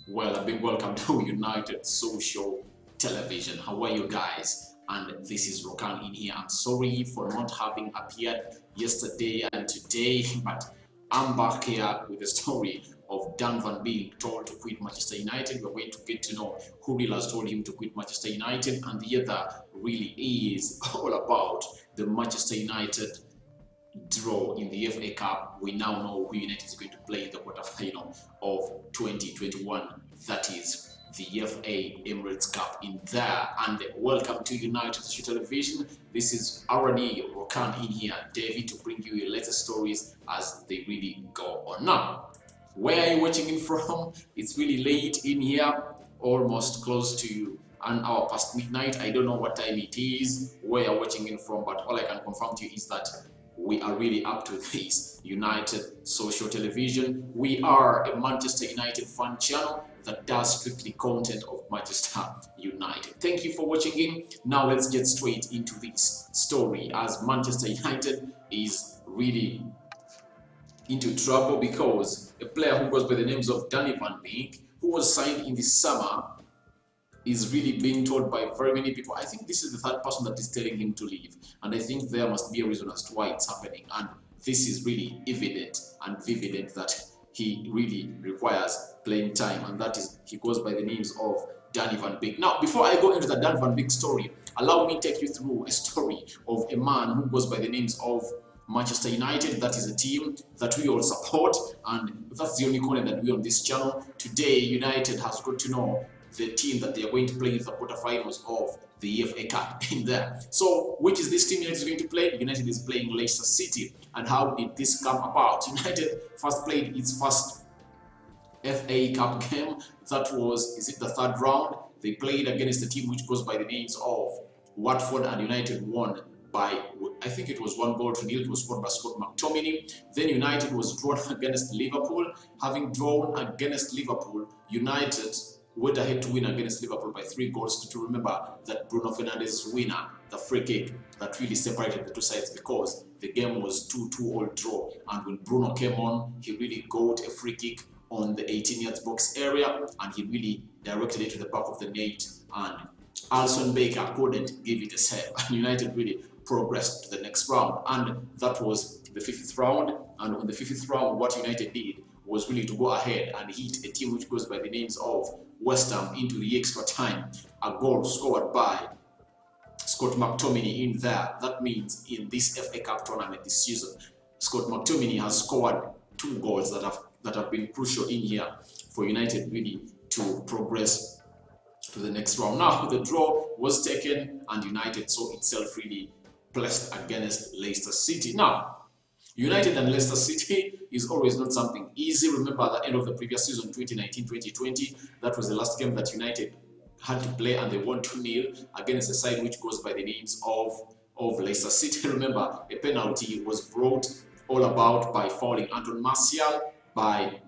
Well, a big welcome to United Social Television. How are you guys? And this is Rokan in here. I'm sorry for not having appeared yesterday and today, but I'm back here with the story of Donny Van Beek told to quit Manchester United. We're going to get to know who really has told him to quit Manchester United, and the other really is all about the Manchester United draw in the FA Cup. We now know who United is going to play in the quarterfinal of 2021. That is the FA Emirates Cup in there. And welcome to United Social Television. This is already Rokan in here, David, to bring you your latest stories as they really go on. Now, where are you watching in from? It's really late in here, almost close to an hour past midnight. I don't know what time it is, where you're watching in from, but all I can confirm to you is that we are really up to this United Social Television. We are a Manchester United fan channel that does strictly content of Manchester United. Thank you for watching in. Now let's get straight into this story, as Manchester United is really into trouble because a player who goes by the names of Donny Van Beek, who was signed in the summer, is really being told by very many people. I think this is the third person that is telling him to leave, and I think there must be a reason as to why it's happening, and this is really evident and vivid that he really requires playing time, and that is he goes by the names of Donny Van Beek. Now, before I go into the Donny Van Beek story, allow me to take you through a story of a man who goes by the names of Manchester United. That is a team that we all support, and that's the only content that we on this channel. Today, United has got to know the team that they are going to play in the quarterfinals of the FA Cup in there. So, which is this team United is going to play? United is playing Leicester City. And how did this come about? United first played its first FA Cup game. That was, is it the third round? They played against a team which goes by the names of Watford, and United won by, I think it was 1-0. It was scored by Scott McTominay. Then United was drawn against Liverpool. Having drawn against Liverpool, United went ahead to win against Liverpool by 3-2. To remember that Bruno Fernandes's winner, the free kick that really separated the two sides, because the game was 2-2 all draw. And when Bruno came on, he really got a free kick on the 18-yard box area, and he really directed it to the back of the net, and Alisson Becker couldn't give it a save. And United really progressed to the next round, and that was the 5th round. And on the 5th round, what United did was really to go ahead and hit a team which goes by the names of West Ham into the extra time. A goal scored by Scott McTominay in there. That means in this FA Cup tournament this season, Scott McTominay has scored 2 goals that have been crucial in here for United really to progress to the next round. Now the draw was taken, and United saw itself really placed against Leicester City. Now, United and Leicester City is always not something easy. Remember, at the end of the previous season, 2019-2020, that was the last game that United had to play, and they won 2-0 against a side which goes by the names of Leicester City. Remember, a penalty was brought all about by fouling Anton Martial, by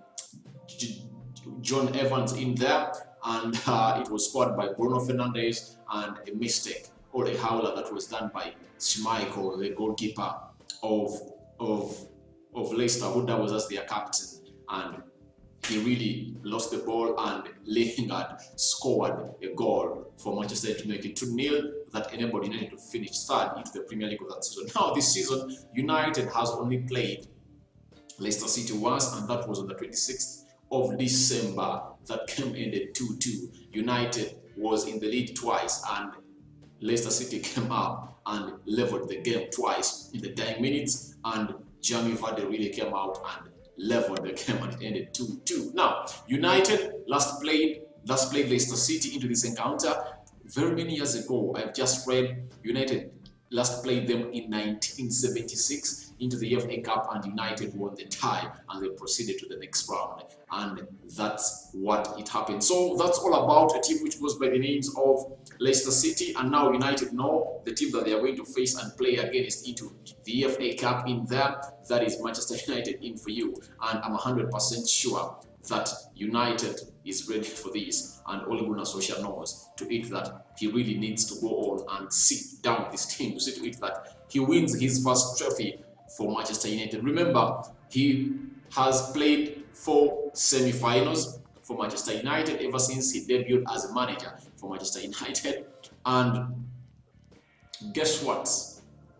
John Evans in there, and it was scored by Bruno Fernandes, and a mistake or a howler that was done by Schmeichel, the goalkeeper of Leicester, who that was as their captain, and he really lost the ball, and Lingard scored a goal for Manchester United to make it 2-0 that enabled United to finish third into the Premier League of that season. Now this season, United has only played Leicester City once, and that was on the 26th of December. That game ended 2-2. United was in the lead twice, and Leicester City came up and leveled the game twice in the dying minutes, and Jamie Vardy really came out and leveled the game, and it ended 2-2. Now, United last played Leicester City into this encounter very many years ago. I've just read United last played them in 1976 into the FA Cup, and United won the tie, and they proceeded to the next round, and that's what it happened. So that's all about a team which goes by the names of Leicester City, and now United know the team that they are going to face and play against into the FA Cup in there. That is Manchester United in for you, and I'm 100% sure that United is ready for this, and Ole Gunnar Solskjaer knows to it that he really needs to go on and sit down with this team to see to it that he wins his first trophy for Manchester United. Remember, he has played 4 semi-finals for Manchester United ever since he debuted as a manager for Manchester United. And guess what?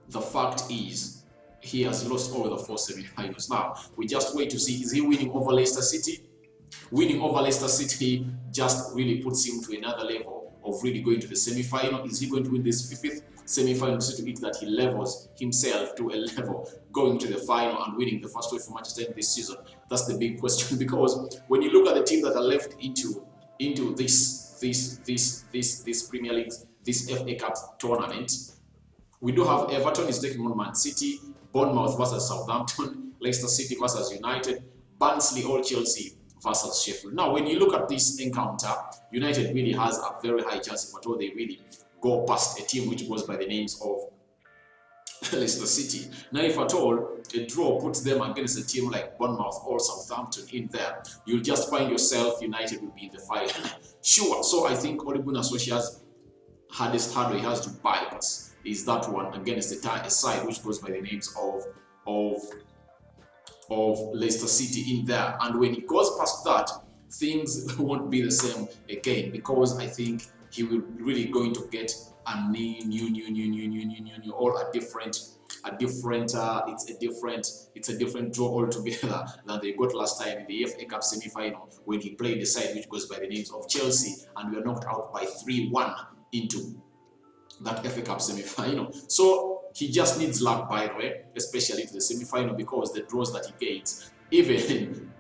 The fact is, he has lost all the 4 semi-finals. Now, we just wait to see, is he winning over Leicester City? Winning over Leicester City just really puts him to another level of really going to the semi-final. Is he going to win this 5th semi-final, so to it that he levels himself to a level going to the final and winning the first way for Manchester United this season? That's the big question, because when you look at the team that are left into this Premier League, this FA Cup tournament, we do have Everton is taking on Man City, Bournemouth versus Southampton, Leicester City versus United, Barnsley or Chelsea versus Sheffield. Now, when you look at this encounter, United really has a very high chance, if at all they really go past a team which goes by the names of Leicester City. Now, if at all a draw puts them against a team like Bournemouth or Southampton in there, you'll just find yourself United will be in the final. Sure. So I think Ole Gunnar Solskjaer's hardest hurdle he has to bypass is that one against a side which goes by the names of Leicester City in there. And when he goes past that, things won't be the same again, because I think he will really going to get a new, or a different it's a different draw altogether than they got last time in the FA Cup semi-final when he played the side which goes by the names of Chelsea, and we were knocked out by 3-1 into that FA Cup semi-final. So he just needs luck, by the way, especially to the semi-final, because the draws that he gets, even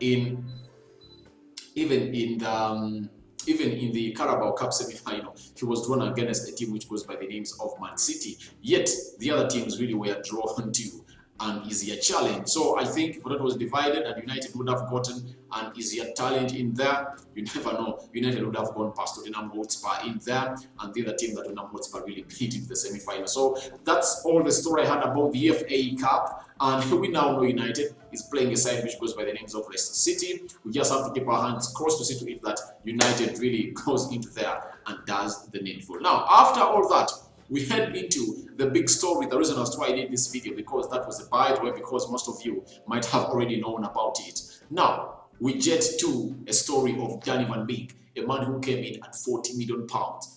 in the Carabao Cup semi-final, he was drawn against a team which goes by the names of Man City. Yet the other teams really were drawn to an easier challenge. So I think if that was divided and United would have gotten an easier challenge in there, you never know. United would have gone past Tottenham Hotspur in there, and the other team that Tottenham Hotspur really beat in the semi-final. So that's all the story I had about the FA Cup. And we now know United is playing a side which goes by the names of Leicester City. We just have to keep our hands crossed to see to it that United really goes into there and does the needful. Now, after all that, we head into the big story, the reason as to why I did this video, because that was a by the way, because most of you might have already known about it. Now, we jet to a story of Donny Van Beek, a man who came in at £40 million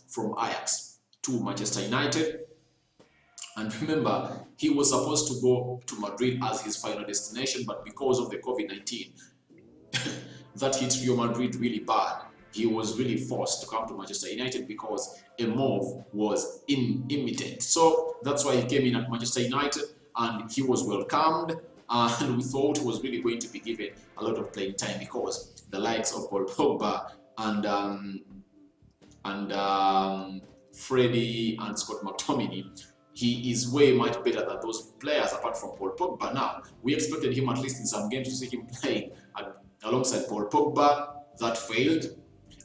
from Ajax to Manchester United. And remember, he was supposed to go to Madrid as his final destination, but because of the COVID-19, that hit Real Madrid really bad. He was really forced to come to Manchester United because a move was imminent. So that's why he came in at Manchester United, and he was welcomed, and we thought he was really going to be given a lot of playing time, because the likes of Paul Pogba and Freddie and Scott McTominay, he is way much better than those players apart from Paul Pogba. Now, we expected him at least in some games to see him playing alongside Paul Pogba. That failed.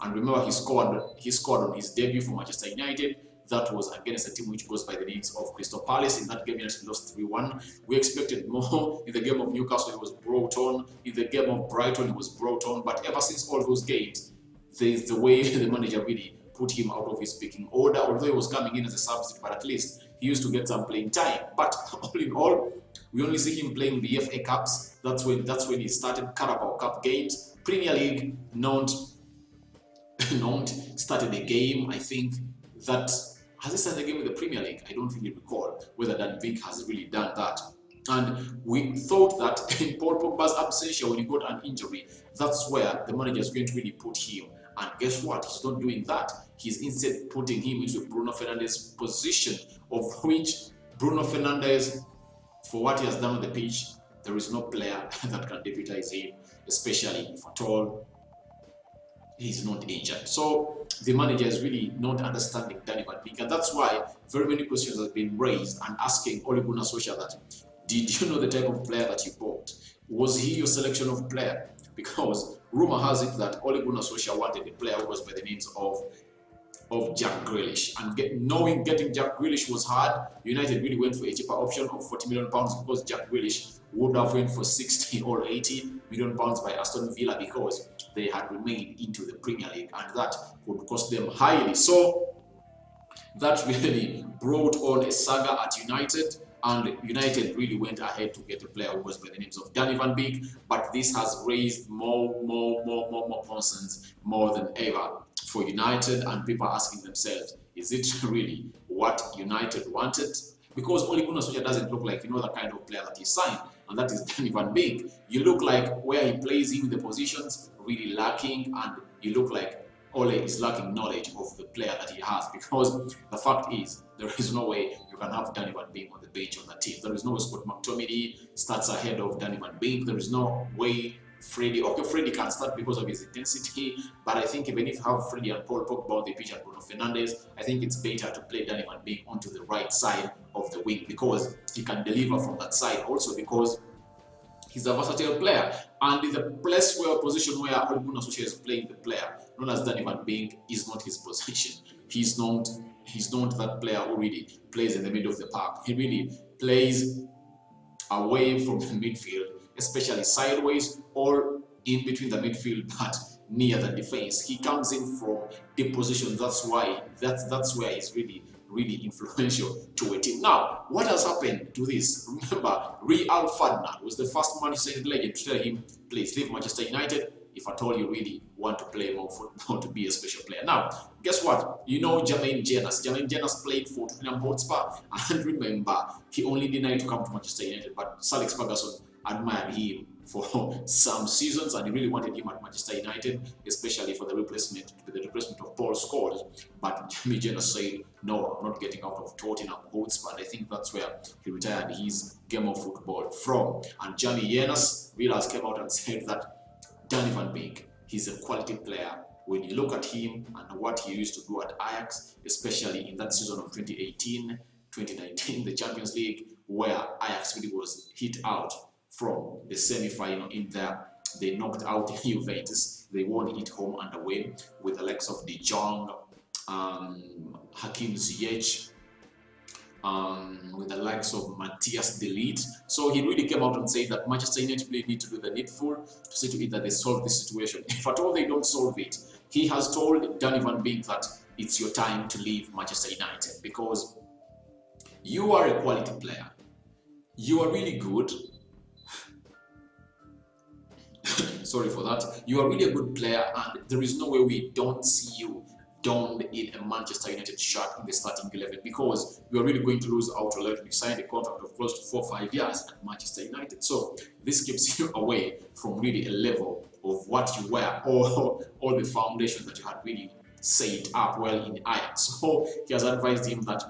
And remember, he scored on his debut for Manchester United. That was against a team which goes by the names of Crystal Palace. In that game, he lost 3-1. We expected more. In the game of Newcastle, he was brought on. In the game of Brighton, he was brought on. But ever since all those games, there's the way the manager really put him out of his picking order. Although he was coming in as a substitute, but at least he used to get some playing time. But all in all, we only see him playing the FA Cups. That's when he started Carabao Cup games. Premier League, not started the game. I think that has he started the game with the Premier League? I don't really recall whether Van Beek has really done that. And we thought that in Paul Pogba's absence, when he got an injury, that's where the manager is going to really put him. And guess what? He's not doing that. He's instead putting him into Bruno Fernandes' position, of which Bruno Fernandes, for what he has done on the pitch, there is no player that can deputize him, especially if at all he's not injured. So the manager is really not understanding Donny Van Beek, and that's why very many questions have been raised and asking Ole Gunnar Solskjaer that, did you know the type of player that you bought? Was he your selection of player? Because rumor has it that Ole Gunnar Solskjaer wanted a player who was by the names of Jack Grealish, and getting Jack Grealish was hard. United really went for a cheaper option of £40 million, because Jack Grealish would have went for 60 or 80 million pounds by Aston Villa, because they had remained into the Premier League, and that could cost them highly. So that really brought on a saga at United, and United really went ahead to get a player who was by the names of Donny Van Beek, but this has raised more concerns more than ever for United, and people are asking themselves, is it really what United wanted? Because Ole Gunnar Solskjaer doesn't look like, the kind of player that he signed, and that is Donny Van Beek. You look like where he plays in the positions really lacking, and you look like Ole is lacking knowledge of the player that he has, because the fact is, there is no way you can have Donny Van Beek on the bench on the team. There is no way Scott McTominay starts ahead of Donny Van Beek. There is no way Freddie can start because of his intensity, but I think even if you have Freddie and Paul Pogba on the pitch and Bruno Fernandes, I think it's better to play Donny Van Beek onto the right side of the wing, because he can deliver from that side, also because he's a versatile player, and in the place where position where Ole Gunnar Solskjaer is playing the player known as Donny Van Beek is not his position. He's not that player who really plays in the middle of the park. He really plays away from the midfield, especially sideways or in between the midfield but near the defense. He comes in from deep position. That's why that's where he's really influential to a team. Now, what has happened to this? Remember, Rio Ferdinand was the first Manchester United legend to tell him, please leave Manchester United if at all you really want to play more football, to be a special player. Now, guess what? Jermaine Jenas played for Tottenham Hotspur, and remember, he only denied to come to Manchester United, but Sir Alex Ferguson admired him for some seasons, and he really wanted him at Manchester United, especially for the replacement of Paul Scholes. But Jermaine Jenas said, no, I'm not getting out of Tottenham Hotspur, and I think that's where he retired his game of football from. And Jermaine Jenas really came out and said that Donny Van Beek, he's a quality player. When you look at him and what he used to do at Ajax, especially in that season of 2018-2019, the Champions League, where Ajax really was hit out from the semi-final in there. They knocked out Juventus. They won it home and away with the likes of De Jong, Hakim Ziyech, with the likes of Matthias De Ligt. So he really came out and said that Manchester United really need to do the needful to see to it that they solve this situation. If at all they don't solve it, he has told Donny Van Beek that it's your time to leave Manchester United, because you are a quality player. You are really good. Sorry for that. You are really a good player, and there is no way we don't see you donned in a Manchester United shirt in the starting 11, because you are really going to lose out a lot. We signed a contract of close to 4 or 5 years at Manchester United, so this keeps you away from really a level of what you were, or all the foundation that you had really set up well in Ajax. So he has advised him that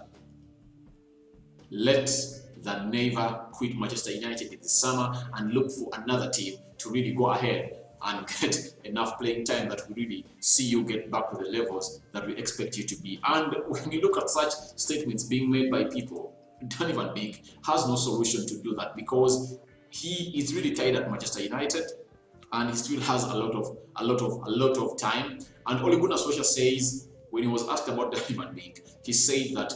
never quit Manchester United in the summer and look for another team to really go ahead and get enough playing time that we really see you get back to the levels that we expect you to be. And when you look at such statements being made by people, Donny Van Beek has no solution to do that, because he is really tied at Manchester United and he still has a lot of time. And Ole Gunnar Solskjaer says, when he was asked about Donny Van Beek, he said that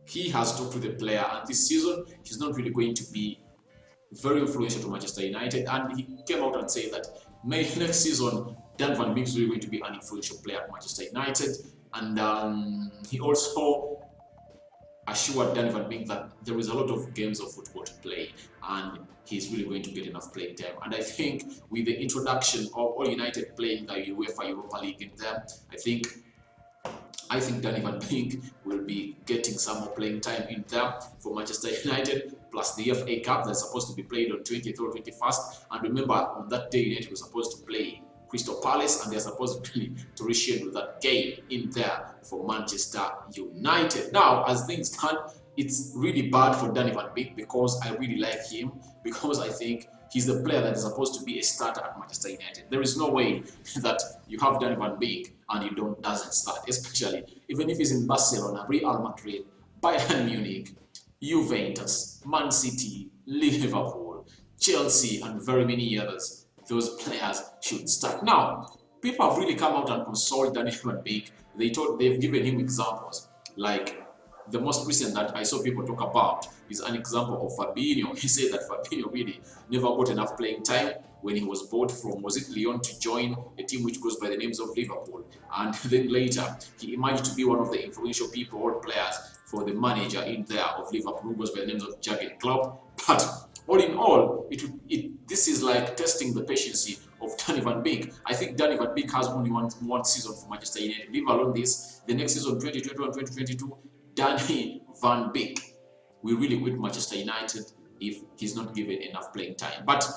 he has talked to the player, and this season he's not really going to be very influential to Manchester United. And he came out and said that maybe next season Dan Van Beek is really going to be an influential player at Manchester United. And he also assured Donny Van Beek that there is a lot of games of football to play, and he's really going to get enough playing time. And I think with the introduction of All United playing the UEFA Europa League in there, I think Donny Van Beek will be getting some more playing time in there for Manchester United, plus the FA Cup that's supposed to be played on 20th or 21st. And remember, on that day, United was supposed to play Crystal Palace, and they're supposed to reschedule that game in there for Manchester United. Now, as things stand, it's really bad for Donny Van Beek, because I really like him, because I think he's the player that is supposed to be a starter at Manchester United. There is no way that you have Donny Van Beek and you doesn't start, especially even if he's in Barcelona, Real Madrid, Bayern Munich, Juventus, Man City, Liverpool, Chelsea, and very many others. Those players should start. Now, people have really come out and consoled Donny Van Beek. They've given him examples like the most recent that I saw people talk about is an example of Fabinho. He said that Fabinho really never got enough playing time when he was bought from, was it Lyon, to join a team which goes by the names of Liverpool. And then later, he emerged to be one of the influential people or players for the manager in there of Liverpool, who goes by the names of Jurgen Klopp. But all in all, this is like testing the patience of Donny Van Beek. I think Donny Van Beek has only one season for Manchester United. Leave alone this, the next season, 2021-2022, Donny Van Beek will really quit Manchester United if he's not given enough playing time. But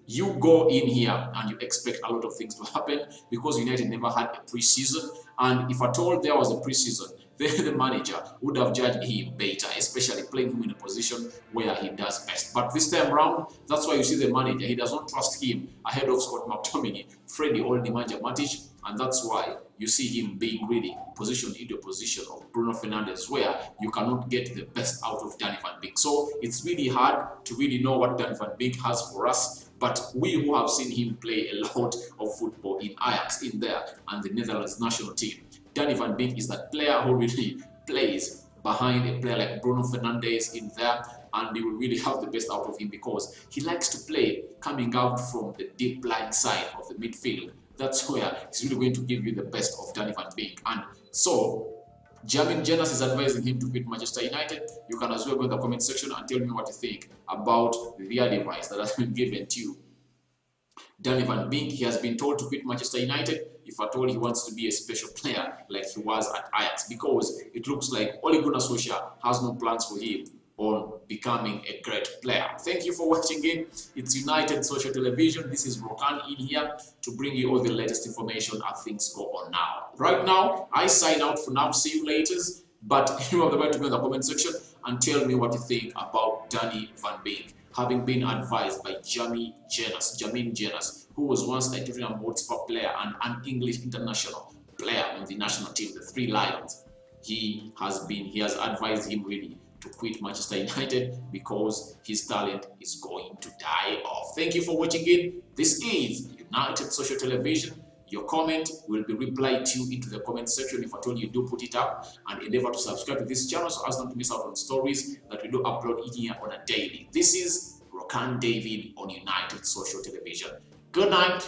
you go in here and you expect a lot of things to happen because United never had a pre-season. And if at all there was a pre-season, the manager would have judged him better, especially playing him in a position where he does best. But this time around, that's why you see the manager, he does not trust him ahead of Scott McTominay, Freddie, or Nemanja Matic, and that's why you see him being really positioned into a position of Bruno Fernandes, where you cannot get the best out of Donny Van Beek. So it's really hard to really know what Donny Van Beek has for us. But we who have seen him play a lot of football in Ajax in there and the Netherlands national team, Donny Van Beek is that player who really plays behind a player like Bruno Fernandes in there, and you will really have the best out of him because he likes to play coming out from the deep line side of the midfield. That's where he's really going to give you the best of Donny Van Beek. And so Jamin Jenas is advising him to quit Manchester United. You can as well go in the comment section and tell me what you think about the advice that has been given to you. Donny Van Beek, he has been told to quit Manchester United if at all he wants to be a special player like he was at Ajax, because it looks like Ole Gunnar Solskjaer has no plans for him on becoming a great player. Thank you for watching in. It's United Social Television. This is Rokan in here to bring you all the latest information as things go on now. Right now, I sign out for now. See you later. But you have the right to go in the comment section and tell me what you think about Donny Van Beek, having been advised by Jamin Jenas, who was once a Tottenham Hotspur player and an English international player on the national team, the Three Lions. He has advised him really to quit Manchester United because his talent is going to die off. Thank you for watching in. This is United Social Television. Your comment will be replied to into the comment section if at all you do put it up, and endeavor to subscribe to this channel so as not to miss out on stories that we do upload in here on a daily. This is Rokan David on United Social Television. Good night.